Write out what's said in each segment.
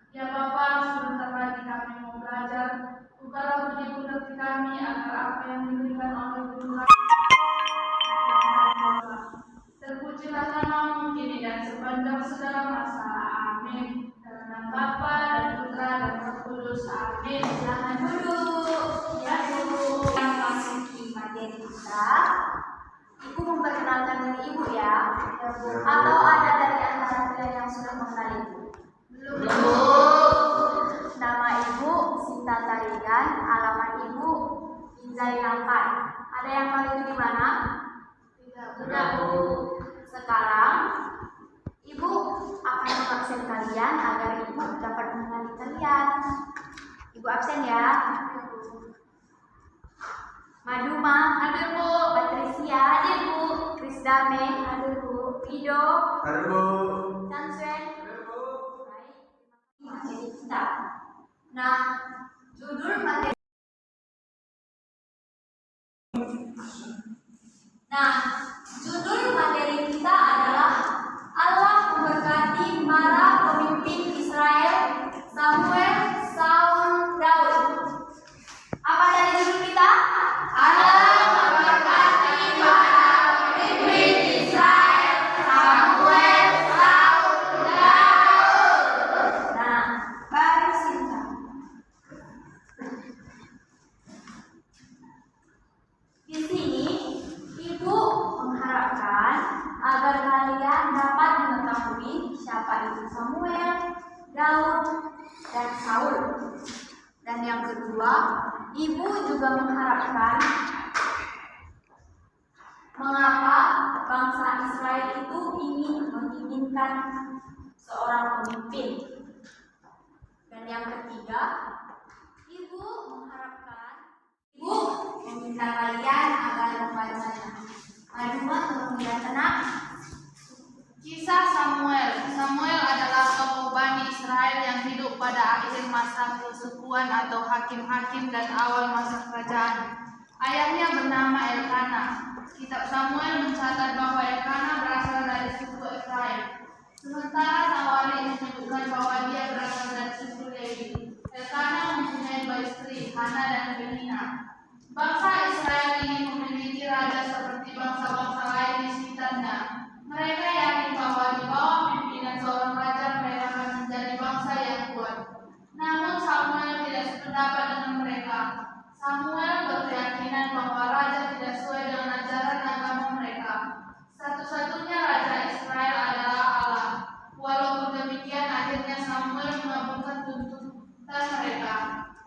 Ya Bapak, sebentar lagi kami mau belajar. Bukalah budi hati kami agar apa yang diberikan oleh Guru terpujilah namamu kini dan sepanjang segala masa. Amin. Dalam nama Bapa dan Putra dan Roh Kudus. Amin. Silakan duduk. Ya Bu. Yang masuki materi kita, Ibu memperkenalkan diri Ibu ya. Ya Bu. Atau ada dari antara kalian yang sudah mengenal Ibu? Belum. Nama Ibu Sinta Tarigan, alamat Ibu Inzainapan. Ada yang tahu itu di mana? Tidak Bu. Sekarang Ibu akan mengabsen kalian agar Ibu dapat mengenali kalian. Ibu absen ya. Maduma, hadir Bu. Patricia, hadir Bu. Krisdame, hadir Bu. Rido, hadir Bu. Tanswen, hadir Bu. Baik, materi kita. Nah, judul materi. Judul materi kita adalah Allah memberkati para pemimpin Israel, Samuel, Saul, Daud. Apa dari judul kita? Allah memberkati para pemimpin Israel, Samuel, Saul, Daud. Nah, baru Sinta. Di sini Ibu mengharapkan agar kalian dapat mengetahui siapa itu Samuel, Daud, dan Saul. Dan yang kedua, Ibu juga mengharapkan mengapa bangsa Israel itu menginginkan seorang pemimpin. Dan yang ketiga, Ibu meminta kalian agar membacanya. Maduma kemudian tenang. Kisah Samuel. Samuel adalah tokoh Bani Israel yang hidup pada akhir masa kesukuan atau hakim-hakim dan awal masa kerajaan. Ayahnya bernama Elkana. Kitab Samuel mencatat bahwa Elkana berasal dari suku Efraim. Sementara Tawari menyebutkan bahwa dia berasal dari suku Lewi. Elkana mempunyai dua istri, Hana dan Penina. Bangsa Israel ini memiliki raja seperti bangsa-bangsa lain di sekitarnya. Mereka yakin bahwa di bawah pimpinan seorang raja mereka akan menjadi bangsa yang kuat. Namun Samuel tidak sependapat dengan mereka. Samuel berkeyakinan bahwa raja tidak sesuai dengan ajaran agama mereka. Satu-satunya raja Israel adalah Allah. Walaupun demikian, akhirnya Samuel mengabulkan tuntutan mereka.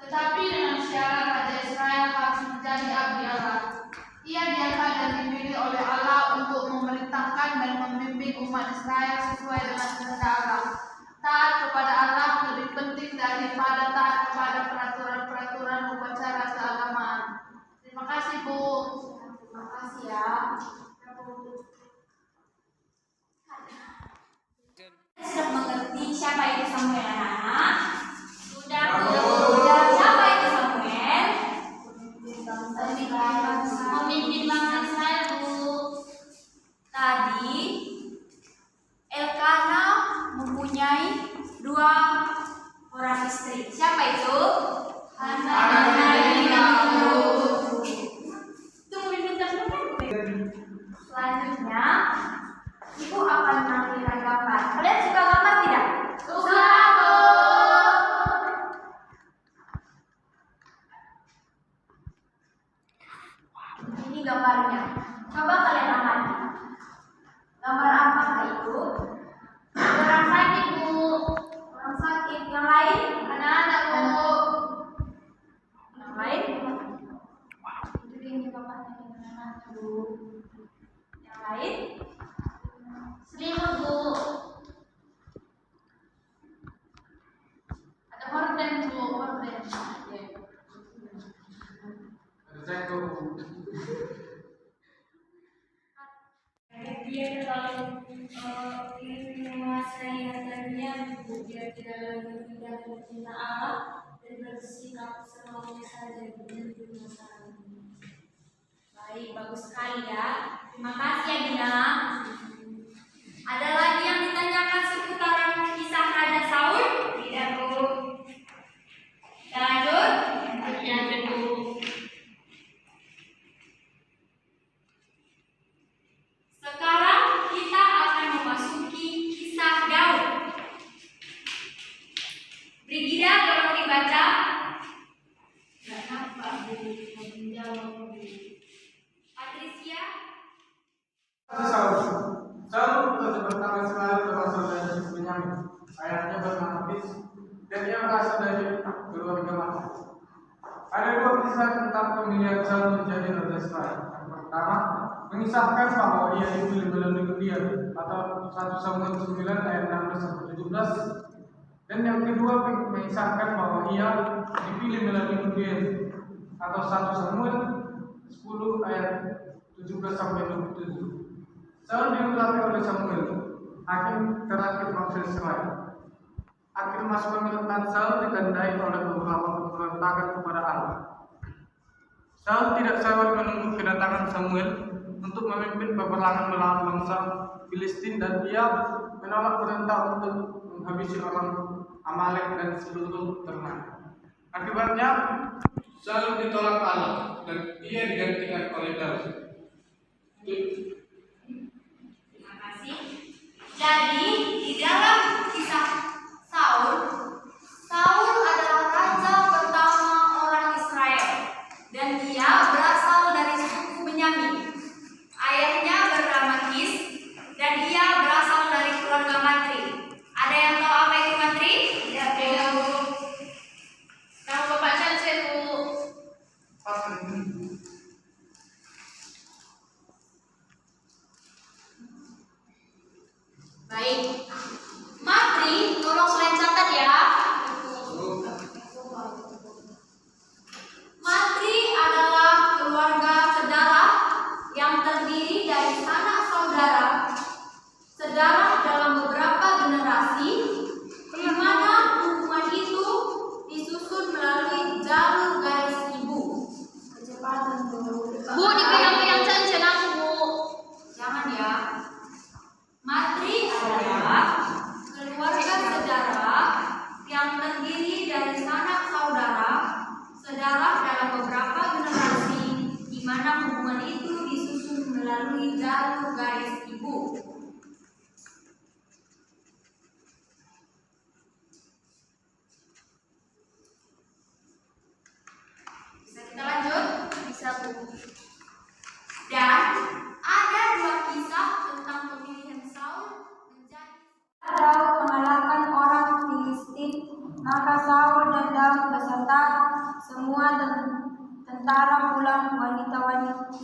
Tetapi dengan syarat raja Israel harus menjadi abdi Allah. Ia diangkat dan dipilih oleh Allah untuk memerintahkan dan membimbing umat Israel sesuai dengan kehendak Allah. Taat kepada Allah lebih penting daripada taat kepada peraturan-peraturan upacara keagamaan. Terima kasih Bu. Terima kasih ya. Sudah mengerti siapa itu Samuel anak-anak? Sudah Bu. Siapa itu Samuel? Pemimpin bangsa Israel Bu. Tadi Elkana mempunyai dua orang istri. Siapa itu? Hana dan Daud. Selanjutnya, Ibu akan menampilkan gambar. Kalian suka gambar tidak? Suka Bu. Ini gambarnya. Coba kalian amati. Gambar apakah itu? Orang sakit Bu. Orang sakit. Yang lain? Anak-anak Bu. Yang lain? Itu ini bapaknya anak-anak Bu. Yang lain? Selimut Bu. Ada horden Bu, horden. Dia terlalu ingin menguasai hartanya, dia tidak lagi tidak bercinta Allah dan bersikap semaunya saja dengan masalah ini. Baik, bagus sekali ya. Terima kasih ya Dina. Ada lagi yang ditanyakan seputaran kisah raja habis dan ia berasal dari keluarga Mata. Ada dua kisah tentang pemilihan Saul menjadi raja Israel. Yang pertama mengisahkan bahwa ia dipilih melalui undian atau 1 Samuel 9 ayat 16 sampai 17. Dan yang kedua mengisahkan bahwa ia dipilih melalui undian atau 1 Samuel 10 ayat 17 sampai 27. Saul diurapi oleh Samuel, hakim terakhir bangsa Israel. Akhir masa pemerintahan Saul ditandai oleh beberapa pemberontakan kepada Allah. Saul tidak sabar menunggu kedatangan Samuel untuk memimpin peperangan melawan bangsa Filistin dan ia menolak perintah untuk menghabisi orang Amalek dan seluruh ternak. Akibatnya Saul ditolak Allah dan ia digantikan oleh Daud. Terima kasih. Jadi di dalam kisah Saul adalah raja pertama orang Israel dan dia berasal dari suku Benyamin. Ayahnya bernama Kis dan dia berasal dari keluarga Matri. Ada yang tahu apa itu Matri? Ya, Bu. Nama Bapak Chelsea, Bu. Baik. Matri, tolong kalian catat ya. Matri adalah keluarga saudara yang terdiri dari sanak saudara, saudara dalam beberapa generasi, di mana hubungan itu disusun melalui jalur garis ibu. Bu, dipegang-pegang Chelsea aku, Bu. Jangan ya. Matri adalah keluarga saudara yang terdiri dari sanak saudara, saudara dalam beberapa generasi, di mana hubungan itu disusun melalui jalur garis ibu. Bisa kita lanjut? Bisa, Bu. Dan ada 2 kisah tentang pemilihan Saul menjadi Daud mengalahkan orang Filistin, maka Saul dan Daud beserta semua tentara pulang wanita-wanita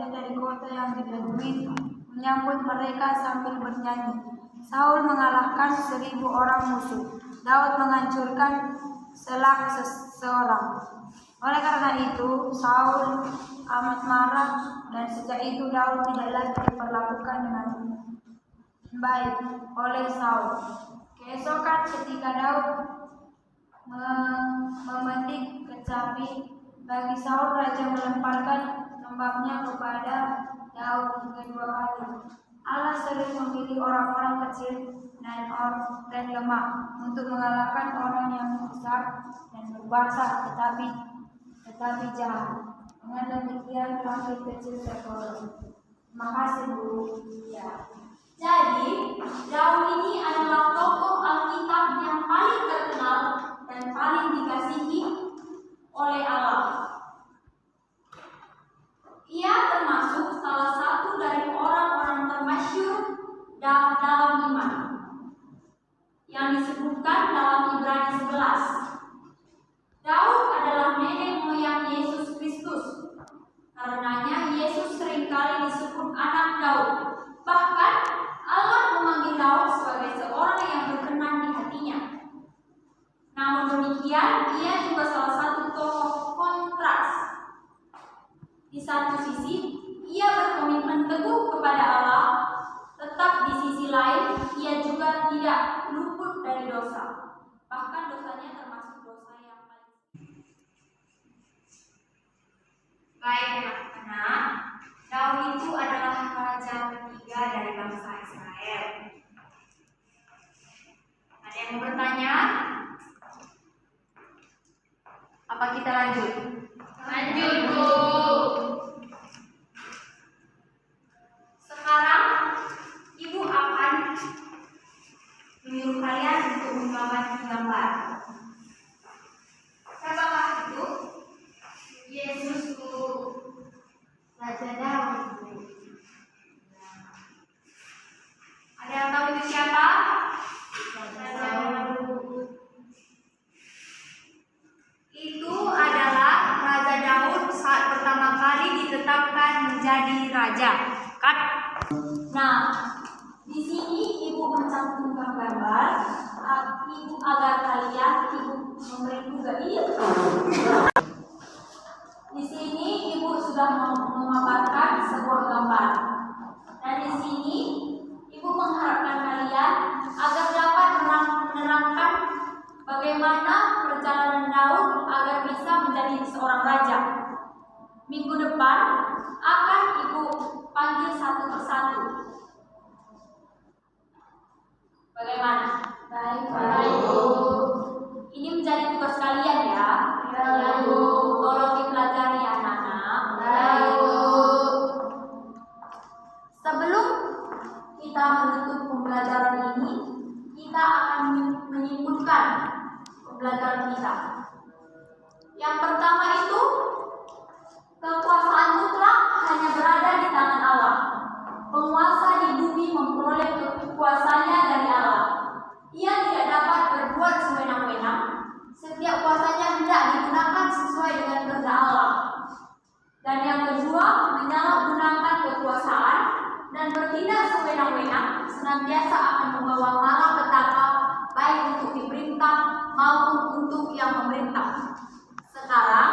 dari kota yang dilalui menyambut mereka sambil bernyanyi. Saul mengalahkan 1000 orang musuh. Daud menghancurkan selak seseorang. Oleh karena itu, Saul amat marah dan sejak itu Daud tidak lagi diperlakukan dengan baik oleh Saul. Keesokan ketika Daud memetik kecapi bagi Saul, raja melemparkan tombaknya kepada Daud kedua kali. Allah sering memilih orang-orang kecil dan lemah untuk mengalahkan orang yang besar dan berbahasa tetapi jahat. Dengan demikian kami kecil tertolong. Terima kasih, Bu. Ya. Jadi, Daud ini adalah tokoh Alkitab yang paling terkenal dan paling dikasihi oleh Allah. Ia termasuk salah satu dari orang-orang termasyhur dalam iman yang disebutkan dalam Ibrani 11. Daud adalah nenek moyang Yesus Kristus. Karenanya Yesus seringkali disebut anak Daud. Bahkan Allah memanggil Daud sebagai seorang yang berkenan di hatinya. Namun demikian, ia juga salah satu tokoh kontras. Di satu sisi, ia berkomitmen teguh kepada Allah, tetap di sisi lain, ia juga tidak luput dari dosa. Bahkan dosanya termasuk dosa yang paling. Baik anak-anak, Daud itu adalah raja ketiga dari bangsa Israel. Ada yang mau bertanya? Apa kita lanjut? Lanjut, Bu. Sekarang Ibu akan menyuruh kalian untuk menggambarkan gambar. Siapakah itu? Yesus, Bu. Raja Daud. Ada yang tahu itu siapa? Raja menggambar, ibu agar kalian ibu memberi juga Di sini ibu sudah memaparkan sebuah gambar. Dan di sini ibu mengharapkan kalian agar dapat menerangkan bagaimana perjalanan Daud agar bisa menjadi seorang raja. Minggu depan akan ibu panggil satu persatu. Bagaimana? Baik, Bu. Ini menjadi tugas kalian ya. Baik, Bu. Tolong dipelajari ya, anak-anak. Baik, Bu. Sebelum kita menutup pembelajaran ini, kita akan menyimpulkan pembelajaran kita. Yang pertama itu, kekuasaan mutlak hanya berada di tangan Allah. Penguasa di bumi memperoleh kekuasaannya dari Allah. Ia tidak dapat berbuat sewenang-wenang. Setiap kuasanya hendak digunakan sesuai dengan kehendak Allah. Dan yang kedua, menyalahgunakan kekuasaan dan bertindak sewenang-wenang senantiasa akan membawa malapetaka baik untuk diperintah maupun untuk yang memerintah. Sekarang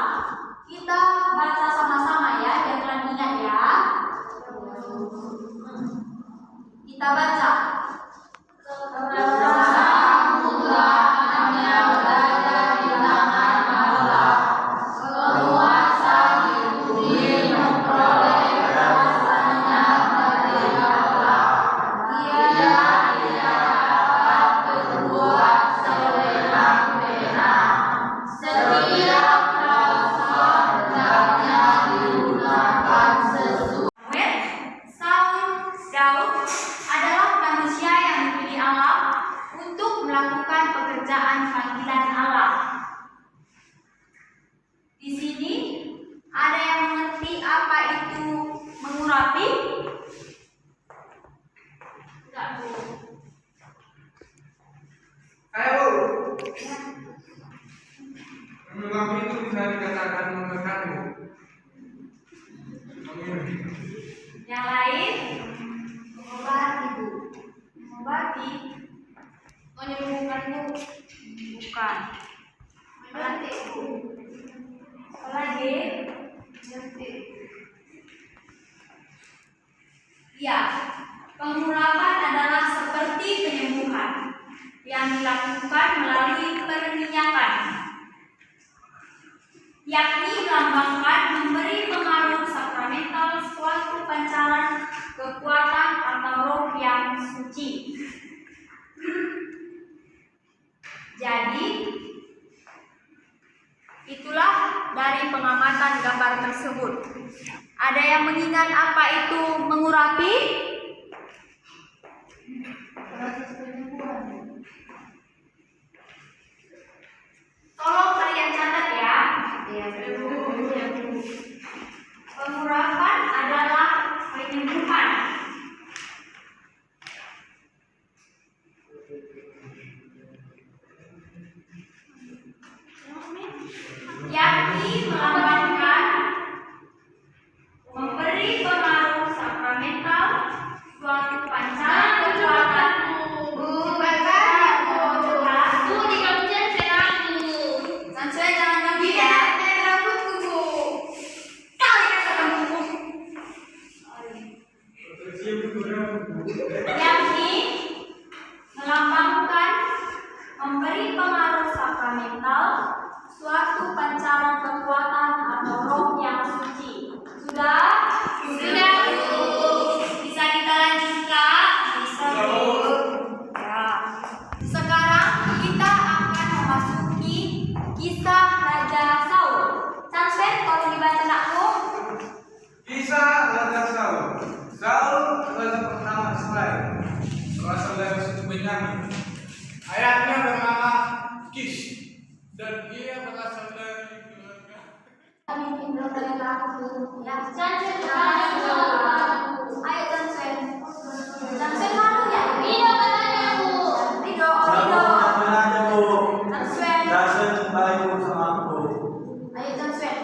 kita baca sama-sama ya, jangan ingat ya. Kita baca. Kekuasaan mutlak hanya berada di tangan Allah. Penguasa di bumi memperoleh kekuasaannya dari Allah. Ia tidak dapat berbuat sewenang-wenang. Setiap kuasa hendaknya digunakan sesuai. Saul, Daud adalah manusia yang dipilih Allah untuk melakukan pekerjaan panggilan Allah. Di sini ada yang mengerti apa itu mengurapi? Tidak, Bu. Ayo, mengurapi itu bisa dikatakan menekan. Yang lain? Mengobati, Bu. Mengobati. Menyembuhkan, Bu. Bukan. Menyuntik, Bu. Apalagi? Menyuntik. Ya, pengurapan adalah seperti penyembuhan yang dilakukan melalui perminyakan, yakni melambangkan memberi pengaruh sakramental suatu pancaran kekuatan atau roh yang suci. Jadi, itulah dari pengamatan gambar tersebut. Ada yang mengingat apa itu mengurapi? Proses penyembuhan. Tolong kalian catat ya. Pengurapan adalah penyembuhan, yakni melambangkan memberi pengaruh sakramental suatu pancaran kekuatan. Yakni melambangkan memberi pengaruh sakramental suatu pancaran kekuatan atau roh yang suci. Sudah? Sudah, Bu. Bisa kita lanjutkan? Bisa, Bu. Ya. Sekarang kita akan memasuki kisah Raja Saul. Chansen, tolong dibaca nakku. Kisah Raja Saul. Saul raja pertama Israel, berasal dari suku Benyamin. Ayahnya bernama Kish dan ia berasal dari keluarga. Ya, Chansen, ayo Chansen. Chansen malu ya? Iya, katanya, Bu. Rido, Rido. Chansen. Ayo Chansen.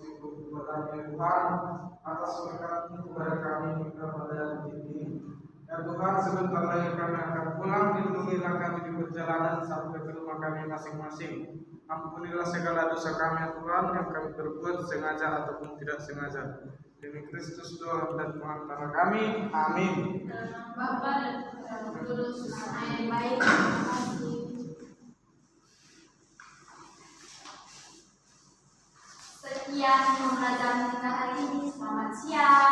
kepada Tuhan atas berkat-Mu kepada kami pada detik ini. Ya Tuhan, sebentar lagi kami akan pulang, lindungilah kami di perjalanan sampai ke rumah kami masing-masing. Ampunilah segala dosa kami ya Tuhan yang kami perbuat sengaja ataupun tidak sengaja. Demi Kristus Tuhan dan Tuhan kami. Amin. Bapa dan Putra dan Roh Kudus. Amin. Baik, terima kasih. Sekian pembelajaran kita hari ini. Selamat siang.